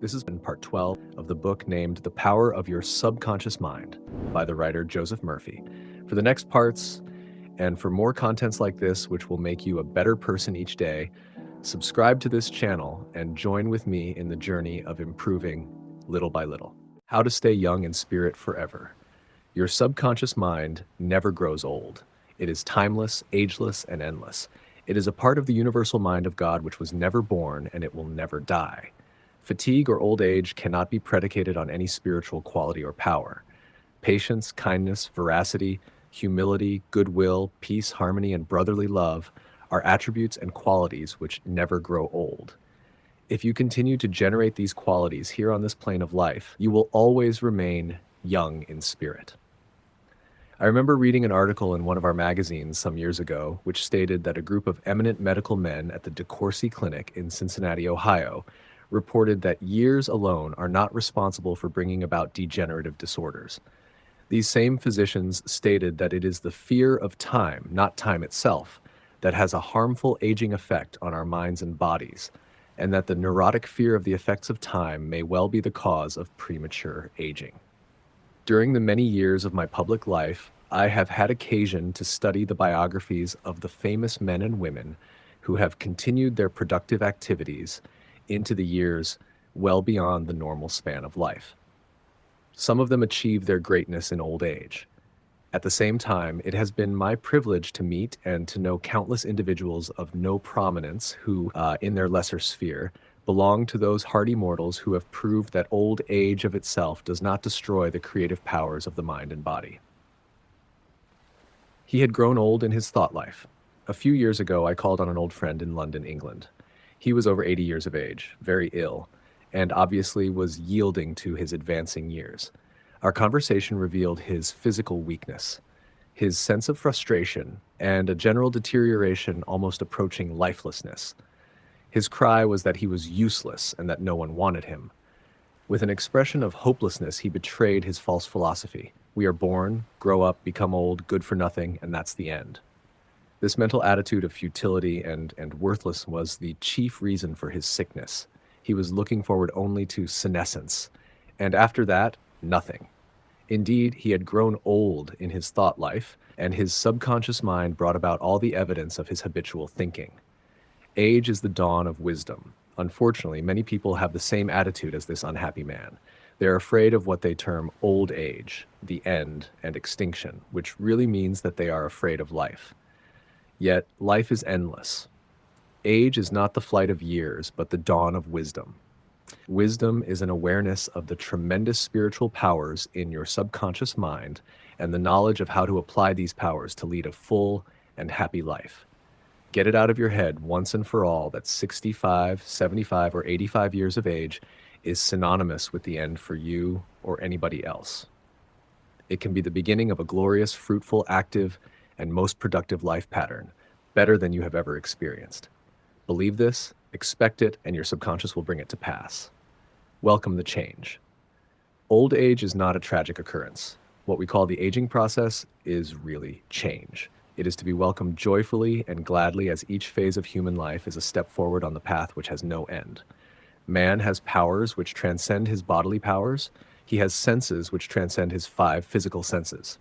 This has been part 12 of the book named The Power of Your Subconscious Mind by the writer Joseph Murphy. For the next parts, and for more contents like this, which will make you a better person each day, subscribe to this channel and join with me in the journey of improving little by little. How to stay young in spirit forever. Your subconscious mind never grows old. It is timeless, ageless, and endless. It is a part of the universal mind of God which was never born, and it will never die. Fatigue or old age cannot be predicated on any spiritual quality or power. Patience, kindness, veracity, humility, goodwill, peace, harmony, and brotherly love are attributes and qualities which never grow old. If you continue to generate these qualities here on this plane of life, you will always remain young in spirit. I remember reading an article in one of our magazines some years ago, which stated that a group of eminent medical men at the DeCourcy Clinic in Cincinnati, Ohio, reported that years alone are not responsible for bringing about degenerative disorders. These same physicians stated that it is the fear of time, not time itself, that has a harmful aging effect on our minds and bodies, and that the neurotic fear of the effects of time may well be the cause of premature aging. During the many years of my public life, I have had occasion to study the biographies of the famous men and women who have continued their productive activities into the years well beyond the normal span of life. Some of them achieve their greatness in old age. At the same time, it has been my privilege to meet and to know countless individuals of no prominence who, in their lesser sphere, belong to those hardy mortals who have proved that old age of itself does not destroy the creative powers of the mind and body. He had grown old in his thought life. A few years ago, I called on an old friend in London, England. He was over 80 years of age, very ill, and obviously was yielding to his advancing years. Our conversation revealed his physical weakness, his sense of frustration, and a general deterioration almost approaching lifelessness. His cry was that he was useless and that no one wanted him. With an expression of hopelessness, he betrayed his false philosophy. We are born, grow up, become old, good for nothing, and that's the end. This mental attitude of futility and worthless was the chief reason for his sickness. He was looking forward only to senescence, and after that, nothing. Indeed, he had grown old in his thought life, and his subconscious mind brought about all the evidence of his habitual thinking. Age is the dawn of wisdom. Unfortunately, many people have the same attitude as this unhappy man. They are afraid of what they term old age, the end, and extinction, which really means that they are afraid of life. Yet, life is endless. Age is not the flight of years, but the dawn of wisdom. Wisdom is an awareness of the tremendous spiritual powers in your subconscious mind and the knowledge of how to apply these powers to lead a full and happy life. Get it out of your head once and for all that 65, 75, or 85 years of age is synonymous with the end for you or anybody else. It can be the beginning of a glorious, fruitful, active, and most productive life pattern, better than you have ever experienced. Believe this, expect it, and your subconscious will bring it to pass. Welcome the change. Old age is not a tragic occurrence. What we call the aging process is really change. It is to be welcomed joyfully and gladly, as each phase of human life is a step forward on the path which has no end. Man has powers which transcend his bodily powers. He has senses which transcend his 5 physical senses.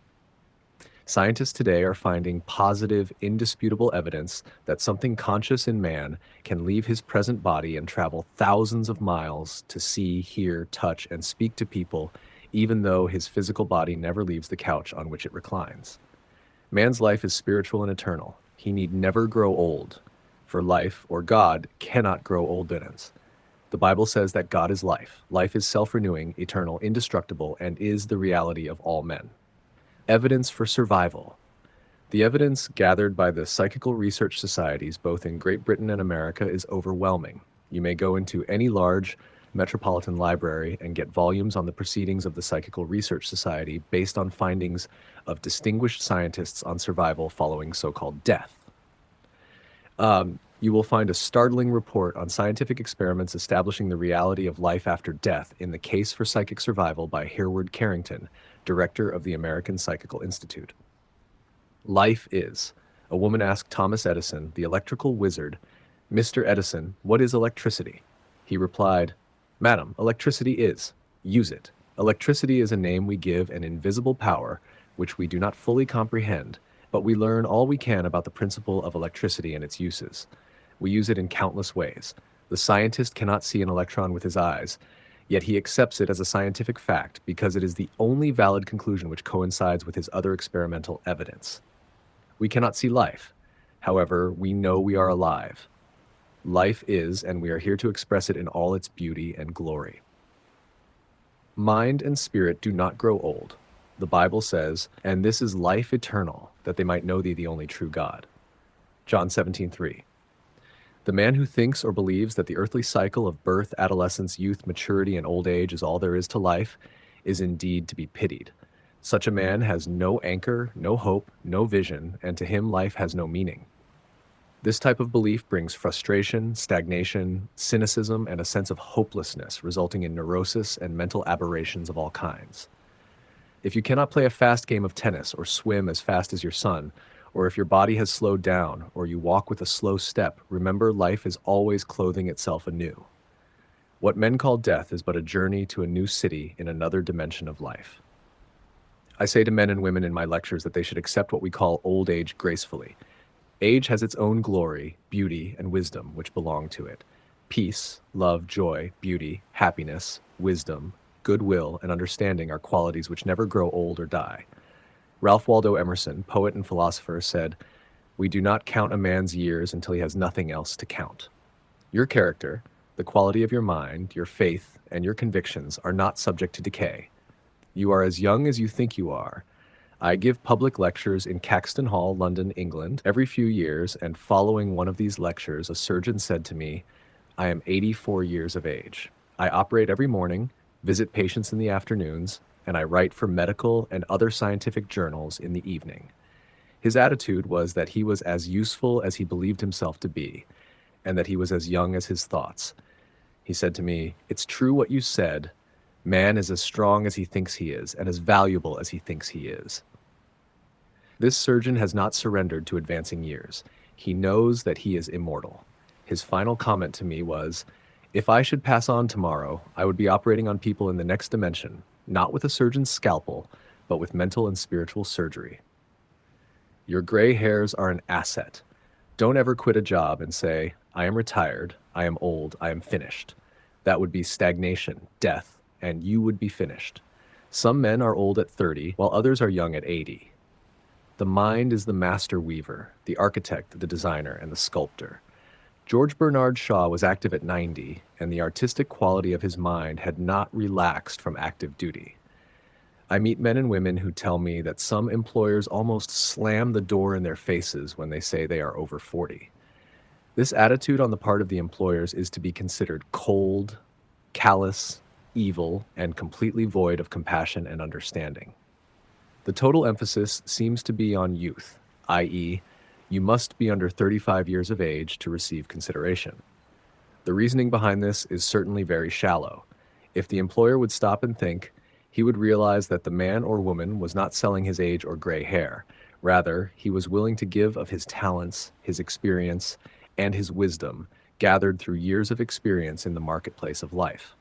Scientists today are finding positive, indisputable evidence that something conscious in man can leave his present body and travel thousands of miles to see, hear, touch, and speak to people, even though his physical body never leaves the couch on which it reclines. Man's life is spiritual and eternal. He need never grow old, for life, or God, cannot grow old in us. The Bible says that God is life. Life is self-renewing, eternal, indestructible, and is the reality of all men. Evidence for survival. The evidence gathered by the psychical research societies, both in Great Britain and America, is overwhelming. You may go into any large metropolitan library and get volumes on the proceedings of the Psychical Research Society based on findings of distinguished scientists on survival following so-called death. You will find a startling report on scientific experiments establishing the reality of life after death in The Case for Psychic Survival by Hereward Carrington, director of the American Psychical Institute. Life is. A woman asked Thomas Edison, the electrical wizard, "Mr. Edison, what is electricity?" He replied, Madam, electricity is. Use it. Electricity is a name we give an invisible power which we do not fully comprehend, but we learn all we can about the principle of electricity and its uses. We use it in countless ways. The scientist cannot see an electron with his eyes, yet he accepts it as a scientific fact because it is the only valid conclusion which coincides with his other experimental evidence. We cannot see life. However, we know we are alive. Life is, and we are here to express it in all its beauty and glory. Mind and spirit do not grow old. The Bible says, "And this is life eternal, that they might know thee the only true God." John 17:3. The man who thinks or believes that the earthly cycle of birth, adolescence, youth, maturity, and old age is all there is to life is indeed to be pitied. Such a man has no anchor, no hope, no vision, and to him life has no meaning. This type of belief brings frustration, stagnation, cynicism, and a sense of hopelessness, resulting in neurosis and mental aberrations of all kinds. If you cannot play a fast game of tennis or swim as fast as your son, or if your body has slowed down, or you walk with a slow step, remember life is always clothing itself anew. What men call death is but a journey to a new city in another dimension of life. I say to men and women in my lectures that they should accept what we call old age gracefully. Age has its own glory, beauty, and wisdom which belong to it. Peace, love, joy, beauty, happiness, wisdom, goodwill, and understanding are qualities which never grow old or die. Ralph Waldo Emerson, poet and philosopher, said, "We do not count a man's years until he has nothing else to count." Your character, the quality of your mind, your faith, and your convictions are not subject to decay. You are as young as you think you are. I give public lectures in Caxton Hall, London, England, every few years, and following one of these lectures, a surgeon said to me, "I am 84 years of age. I operate every morning, visit patients in the afternoons, and I write for medical and other scientific journals in the evening." His attitude was that he was as useful as he believed himself to be, and that he was as young as his thoughts. He said to me, "It's true what you said. Man is as strong as he thinks he is, and as valuable as he thinks he is." This surgeon has not surrendered to advancing years. He knows that he is immortal. His final comment to me was, "If I should pass on tomorrow, I would be operating on people in the next dimension, not with a surgeon's scalpel, but with mental and spiritual surgery." Your gray hairs are an asset. Don't ever quit a job and say, "I am retired, I am old, I am finished." That would be stagnation, death, and you would be finished. Some men are old at 30, while others are young at 80. The mind is the master weaver, the architect, the designer, and the sculptor. George Bernard Shaw was active at 90, and the artistic quality of his mind had not relaxed from active duty. I meet men and women who tell me that some employers almost slam the door in their faces when they say they are over 40. This attitude on the part of the employers is to be considered cold, callous, evil, and completely void of compassion and understanding. The total emphasis seems to be on youth, i.e., you must be under 35 years of age to receive consideration. The reasoning behind this is certainly very shallow. If the employer would stop and think, he would realize that the man or woman was not selling his age or gray hair. Rather, he was willing to give of his talents, his experience, and his wisdom, gathered through years of experience in the marketplace of life.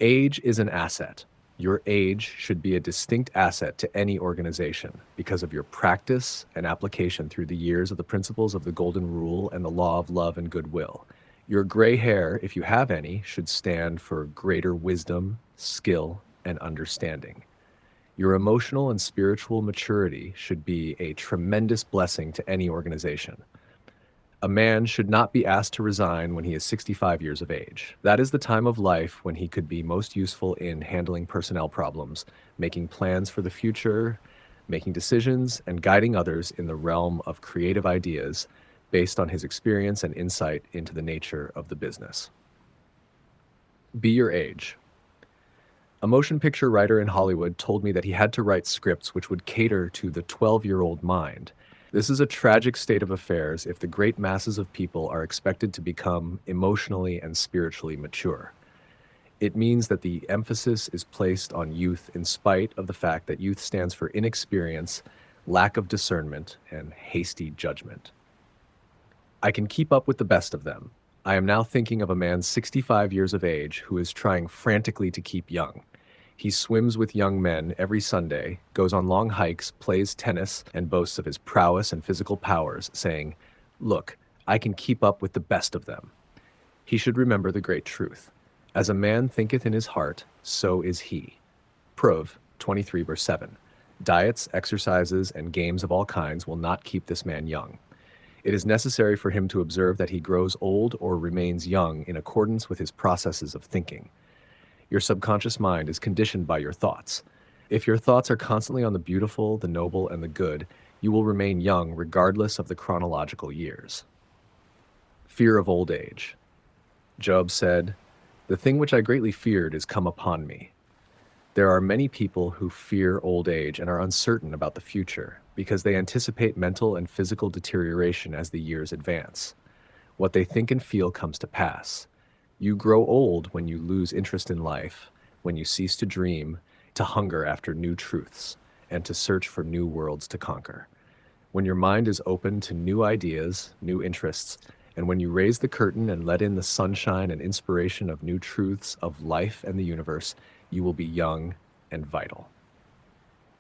Age is an asset. Your age should be a distinct asset to any organization because of your practice and application through the years of the principles of the Golden Rule and the law of love and goodwill. Your gray hair, if you have any, should stand for greater wisdom, skill, and understanding. Your emotional and spiritual maturity should be a tremendous blessing to any organization. A man should not be asked to resign when he is 65 years of age. That is the time of life when he could be most useful in handling personnel problems, making plans for the future, making decisions, and guiding others in the realm of creative ideas based on his experience and insight into the nature of the business. Be your age. A motion picture writer in Hollywood told me that he had to write scripts which would cater to the 12-year-old mind. This is a tragic state of affairs if the great masses of people are expected to become emotionally and spiritually mature. It means that the emphasis is placed on youth in spite of the fact that youth stands for inexperience, lack of discernment, and hasty judgment. I can keep up with the best of them. I am now thinking of a man 65 years of age who is trying frantically to keep young. He swims with young men every Sunday, goes on long hikes, plays tennis, and boasts of his prowess and physical powers, saying, "Look, I can keep up with the best of them." He should remember the great truth. As a man thinketh in his heart, so is he. Prov 23 verse 7. Diets, exercises, and games of all kinds will not keep this man young. It is necessary for him to observe that he grows old or remains young in accordance with his processes of thinking. Your subconscious mind is conditioned by your thoughts. If your thoughts are constantly on the beautiful, the noble, and the good, you will remain young regardless of the chronological years. Fear of old age. Job said, "The thing which I greatly feared is come upon me." There are many people who fear old age and are uncertain about the future because they anticipate mental and physical deterioration as the years advance. What they think and feel comes to pass. You grow old when you lose interest in life, when you cease to dream, to hunger after new truths, and to search for new worlds to conquer. When your mind is open to new ideas, new interests, and when you raise the curtain and let in the sunshine and inspiration of new truths of life and the universe, you will be young and vital.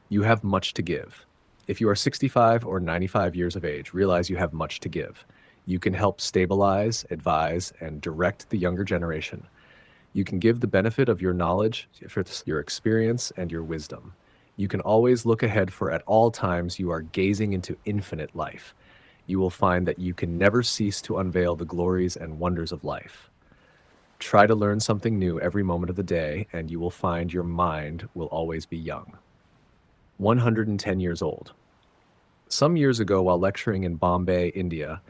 You have much to give. If you are 65 or 95 years of age, realize you have much to give. You can help stabilize, advise, and direct the younger generation. You can give the benefit of your knowledge, your experience, and your wisdom. You can always look ahead, for at all times you are gazing into infinite life. You will find that you can never cease to unveil the glories and wonders of life. Try to learn something new every moment of the day, and you will find your mind will always be young. 110 years old. Some years ago, while lecturing in Bombay, India,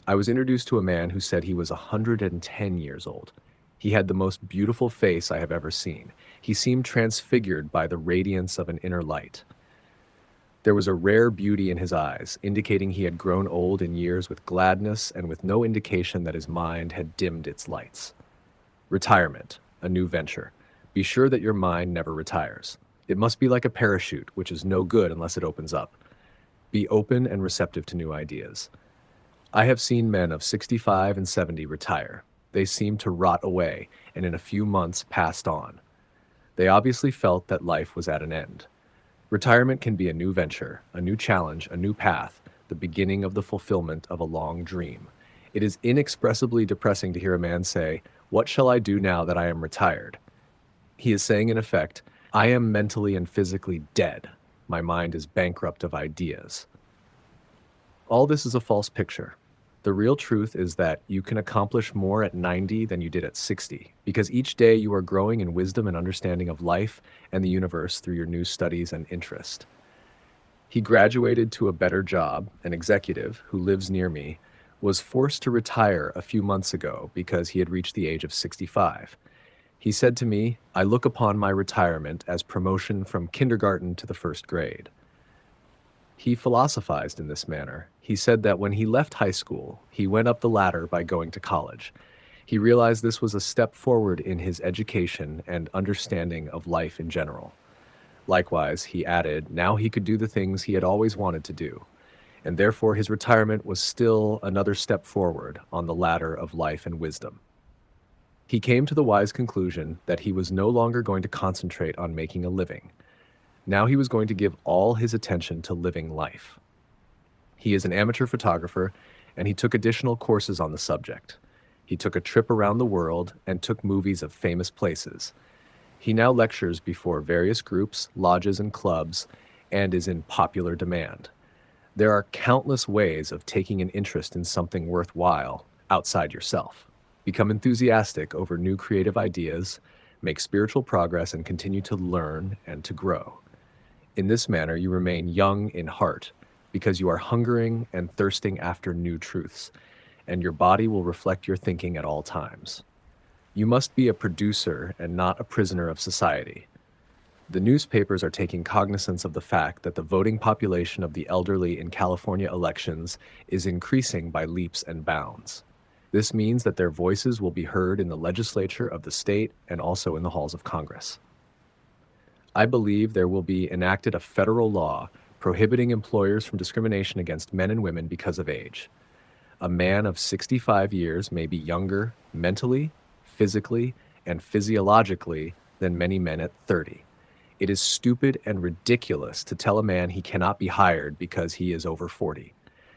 I was introduced to a man who said he was 110 years old. He had the most beautiful face I have ever seen. He seemed transfigured by the radiance of an inner light. There was a rare beauty in his eyes, indicating he had grown old in years with gladness and with no indication that his mind had dimmed its lights. Retirement, a new venture. Be sure that your mind never retires. It must be like a parachute, which is no good unless it opens up. Be open and receptive to new ideas. I have seen men of 65 and 70 retire. They seemed to rot away, and in a few months passed on. They obviously felt that life was at an end. Retirement can be a new venture, a new challenge, a new path, the beginning of the fulfillment of a long dream. It is inexpressibly depressing to hear a man say, "What shall I do now that I am retired?" He is saying, in effect, "I am mentally and physically dead. My mind is bankrupt of ideas." All this is a false picture. The real truth is that you can accomplish more at 90 than you did at 60, because each day you are growing in wisdom and understanding of life and the universe through your new studies and interest. He graduated to a better job. An executive who lives near me was forced to retire a few months ago because he had reached the age of 65. He said to me, "I look upon my retirement as promotion from kindergarten to the first grade." He philosophized in this manner. He said that when he left high school, he went up the ladder by going to college. He realized this was a step forward in his education and understanding of life in general. Likewise, he added, now he could do the things he had always wanted to do, and therefore his retirement was still another step forward on the ladder of life and wisdom. He came to the wise conclusion that he was no longer going to concentrate on making a living. Now he was going to give all his attention to living life. He is an amateur photographer, and he took additional courses on the subject. He took a trip around the world and took movies of famous places. He now lectures before various groups, lodges, and clubs, and is in popular demand. There are countless ways of taking an interest in something worthwhile outside yourself. Become enthusiastic over new creative ideas, make spiritual progress, and continue to learn and to grow. In this manner, you remain young in heart, because you are hungering and thirsting after new truths, and your body will reflect your thinking at all times. You must be a producer and not a prisoner of society. The newspapers are taking cognizance of the fact that the voting population of the elderly in California elections is increasing by leaps and bounds. This means that their voices will be heard in the legislature of the state and also in the halls of Congress. I believe there will be enacted a federal law prohibiting employers from discrimination against men and women because of age. A man of 65 years may be younger mentally, physically, and physiologically than many men at 30. It is stupid and ridiculous to tell a man he cannot be hired because he is over 40.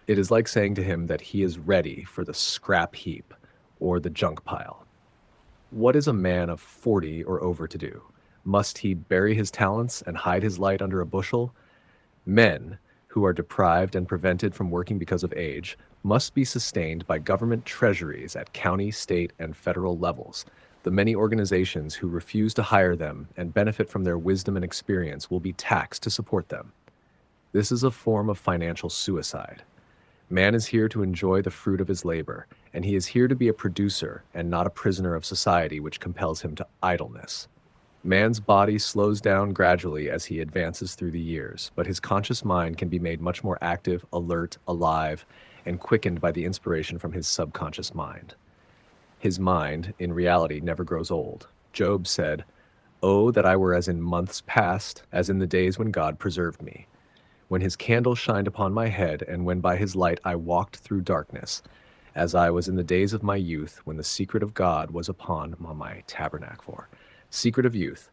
It is like saying to him that he is ready for the scrap heap or the junk pile. What is a man of 40 or over to do? Must he bury his talents and hide his light under a bushel? Men who are deprived and prevented from working because of age must be sustained by government treasuries at county, state, and federal levels. The many organizations who refuse to hire them and benefit from their wisdom and experience will be taxed to support them. This is a form of financial suicide. Man is here to enjoy the fruit of his labor, and he is here to be a producer and not a prisoner of society which compels him to idleness. Man's body slows down gradually as he advances through the years, but his conscious mind can be made much more active, alert, alive, and quickened by the inspiration from his subconscious mind. His mind, in reality, never grows old. Job said, "Oh, that I were as in months past, as in the days when God preserved me. When his candle shined upon my head, and when by his light I walked through darkness, as I was in the days of my youth, when the secret of God was upon my tabernacle." Secret of youth.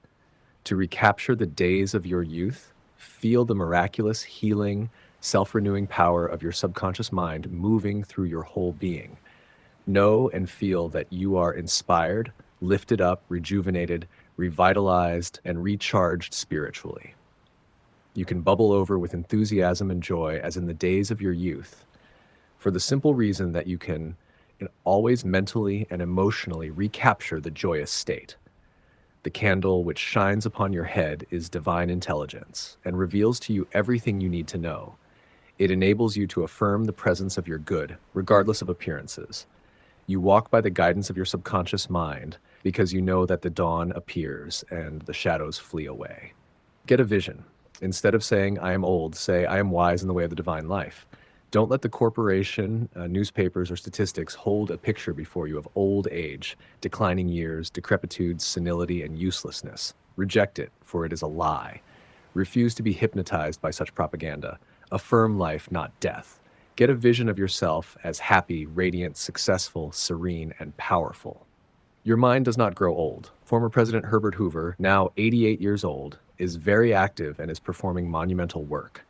To recapture the days of your youth, feel the miraculous, healing, self-renewing power of your subconscious mind moving through your whole being. Know and feel that you are inspired, lifted up, rejuvenated, revitalized, and recharged spiritually. You can bubble over with enthusiasm and joy as in the days of your youth, for the simple reason that you can always mentally and emotionally recapture the joyous state. The candle which shines upon your head is divine intelligence and reveals to you everything you need to know. It enables you to affirm the presence of your good, regardless of appearances. You walk by the guidance of your subconscious mind because you know that the dawn appears and the shadows flee away. Get a vision. Instead of saying, "I am old," say, "I am wise in the way of the divine life." Don't let the corporation, newspapers, or statistics hold a picture before you of old age, declining years, decrepitude, senility, and uselessness. Reject it, for it is a lie. Refuse to be hypnotized by such propaganda. Affirm life, not death. Get a vision of yourself as happy, radiant, successful, serene, and powerful. Your mind does not grow old. Former President Herbert Hoover, now 88 years old, is very active and is performing monumental work.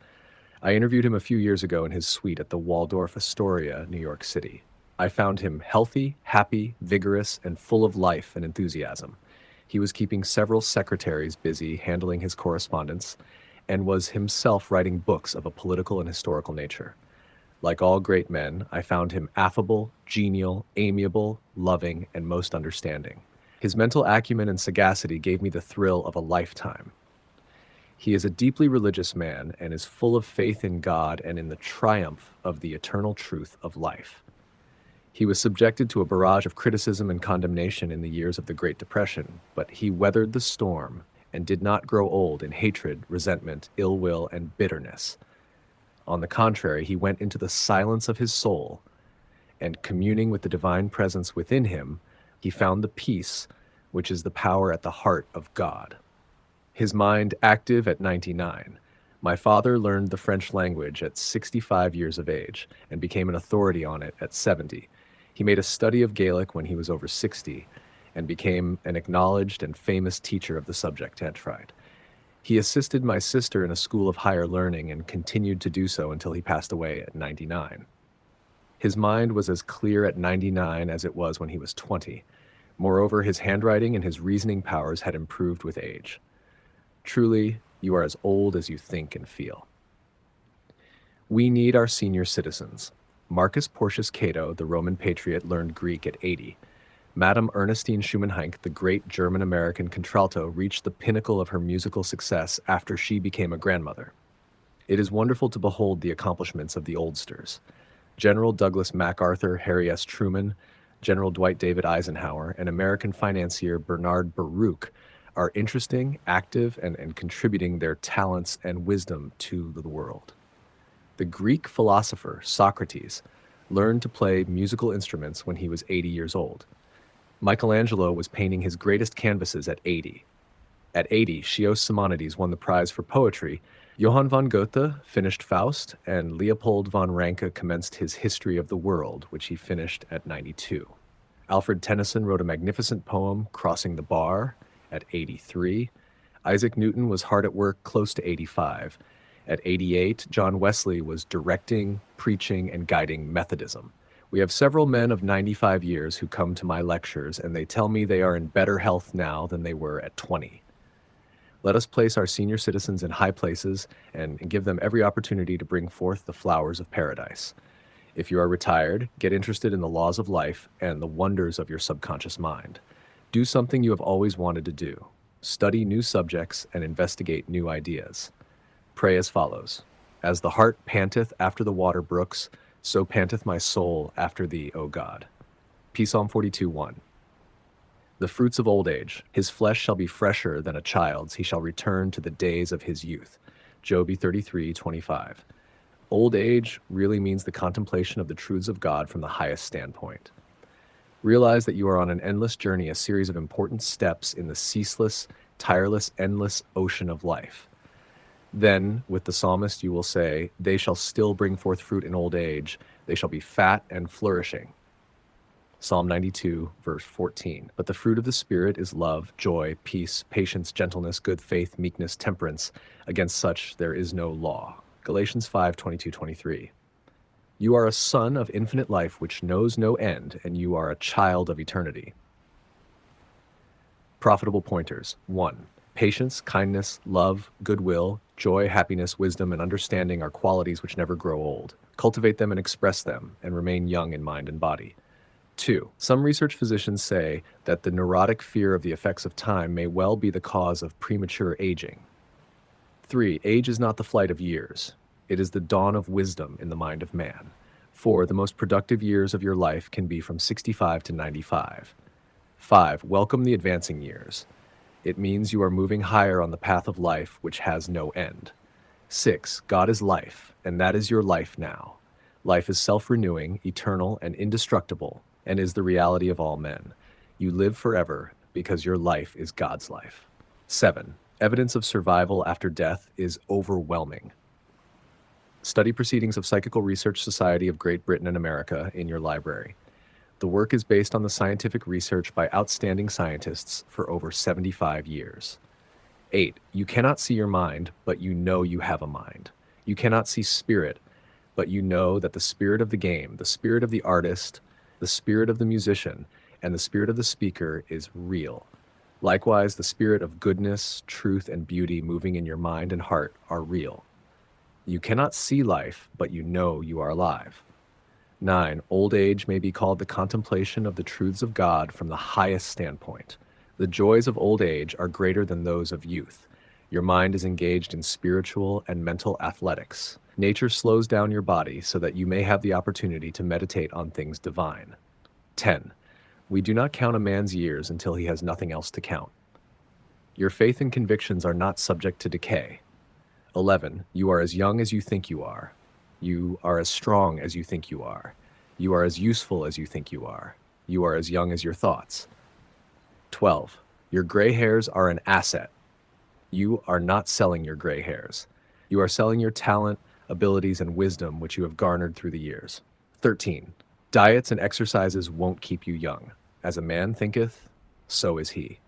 I interviewed him a few years ago in his suite at the Waldorf Astoria, New York City. I found him healthy, happy, vigorous, and full of life and enthusiasm. He was keeping several secretaries busy handling his correspondence and was himself writing books of a political and historical nature. Like all great men, I found him affable, genial, amiable, loving, and most understanding. His mental acumen and sagacity gave me the thrill of a lifetime. He is a deeply religious man and is full of faith in God and in the triumph of the eternal truth of life. He was subjected to a barrage of criticism and condemnation in the years of the Great Depression, but he weathered the storm and did not grow old in hatred, resentment, ill will, and bitterness. On the contrary, he went into the silence of his soul, and communing with the divine presence within him, he found the peace which is the power at the heart of God. His mind active at 99. My father learned the French language at 65 years of age and became an authority on it at 70. He made a study of Gaelic when he was over 60 and became an acknowledged and famous teacher of the subject tried. He assisted my sister in a school of higher learning and continued to do so until he passed away at 99. His mind was as clear at 99 as it was when he was 20. Moreover, his handwriting and his reasoning powers had improved with age. Truly, you are as old as you think and feel. We need our senior citizens. Marcus Porcius Cato, the Roman patriot, learned Greek at 80. Madame Ernestine Schumann-Heink, the great German-American contralto, reached the pinnacle of her musical success after she became a grandmother. It is wonderful to behold the accomplishments of the oldsters. General Douglas MacArthur, Harry S. Truman, General Dwight David Eisenhower, and American financier Bernard Baruch are interesting, active, and contributing their talents and wisdom to the world. The Greek philosopher Socrates learned to play musical instruments when he was 80 years old. Michelangelo was painting his greatest canvases at 80. At 80, Chios Simonides won the prize for poetry Johann von Goethe finished Faust, and Leopold von Ranke commenced his History of the World, which he finished at 92. Alfred Tennyson wrote a magnificent poem, Crossing the Bar, at 83. Isaac Newton was hard at work, close to 85. At 88, John Wesley was directing, preaching, and guiding Methodism. We have several men of 95 years who come to my lectures, and they tell me they are in better health now than they were at 20. Let us place our senior citizens in high places and give them every opportunity to bring forth the flowers of paradise. If you are retired, get interested in the laws of life and the wonders of your subconscious mind. Do something you have always wanted to do. Study new subjects and investigate new ideas. Pray as follows. As the hart panteth after the water brooks, so panteth my soul after thee, O God. Psalm 42:1. The fruits of old age. His flesh shall be fresher than a child's. He shall return to the days of his youth. Job 33:25. Old age really means the contemplation of the truths of God from the highest standpoint. Realize that you are on an endless journey, a series of important steps in the ceaseless, tireless, endless ocean of life. Then, with the psalmist, you will say, they shall still bring forth fruit in old age. They shall be fat and flourishing. Psalm 92, verse 14. But the fruit of the Spirit is love, joy, peace, patience, gentleness, good faith, meekness, temperance. Against such there is no law. Galatians 5:22-23. You are a son of infinite life which knows no end, and you are a child of eternity. Profitable pointers. 1. Patience, kindness, love, goodwill, joy, happiness, wisdom, and understanding are qualities which never grow old. Cultivate them and express them, and remain young in mind and body. 2. Some research physicians say that the neurotic fear of the effects of time may well be the cause of premature aging. 3. Age is not the flight of years. It is the dawn of wisdom in the mind of man. 4. The most productive years of your life can be from 65 to 95. 5. Welcome the advancing years. It means you are moving higher on the path of life which has no end. 6. God is life, and that is your life now. Life is self-renewing, eternal, and indestructible, and is the reality of all men. You live forever because your life is God's life. 7. Evidence of survival after death is overwhelming. Study Proceedings of Psychical Research Society of Great Britain and America in your library. The work is based on the scientific research by outstanding scientists for over 75 years. 8. You cannot see your mind, but you know you have a mind. You cannot see spirit, but you know that the spirit of the game, the spirit of the artist, the spirit of the musician, and the spirit of the speaker is real. Likewise, the spirit of goodness, truth, and beauty moving in your mind and heart are real. You cannot see life, but you know you are alive. 9. Old age may be called the contemplation of the truths of God from the highest standpoint. The joys of old age are greater than those of youth. Your mind is engaged in spiritual and mental athletics. Nature slows down your body so that you may have the opportunity to meditate on things divine. 10. We do not count a man's years until he has nothing else to count. Your faith and convictions are not subject to decay. 11. You are as young as you think you are. You are as strong as you think you are. You are as useful as you think you are. You are as young as your thoughts. 12. Your gray hairs are an asset. You are not selling your gray hairs. You are selling your talent, abilities, and wisdom which you have garnered through the years. 13. Diets and exercises won't keep you young. As a man thinketh, so is he.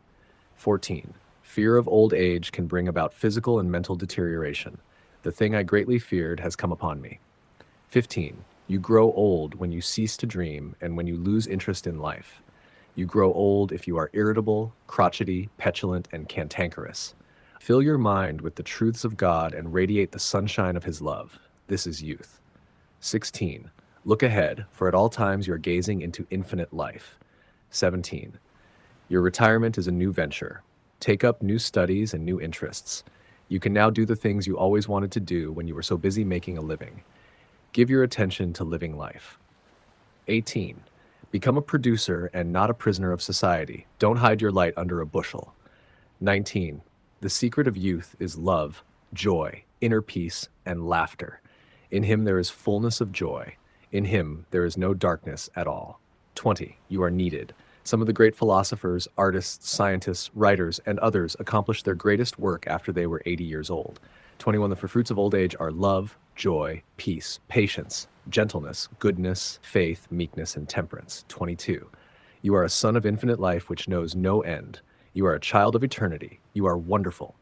14. Fear of old age can bring about physical and mental deterioration. The thing I greatly feared has come upon me. 15. You grow old when you cease to dream and when you lose interest in life. You grow old if you are irritable, crotchety, petulant, and cantankerous. Fill your mind with the truths of God and radiate the sunshine of his love. This is youth. 16. Look ahead, for at all times you are gazing into infinite life. 17. Your retirement is a new venture. Take up new studies and new interests. You can now do the things you always wanted to do when you were so busy making a living. Give your attention to living life. 18. Become a producer and not a prisoner of society. Don't hide your light under a bushel. 19. The secret of youth is love, joy, inner peace, and laughter. In him there is fullness of joy. In him there is no darkness at all. 20. You are needed. Some of the great philosophers, artists, scientists, writers, and others accomplished their greatest work after they were 80 years old. 21. The fruits of old age are love, joy, peace, patience, gentleness, goodness, faith, meekness, and temperance. 22. You are a son of infinite life which knows no end. You are a child of eternity. You are wonderful.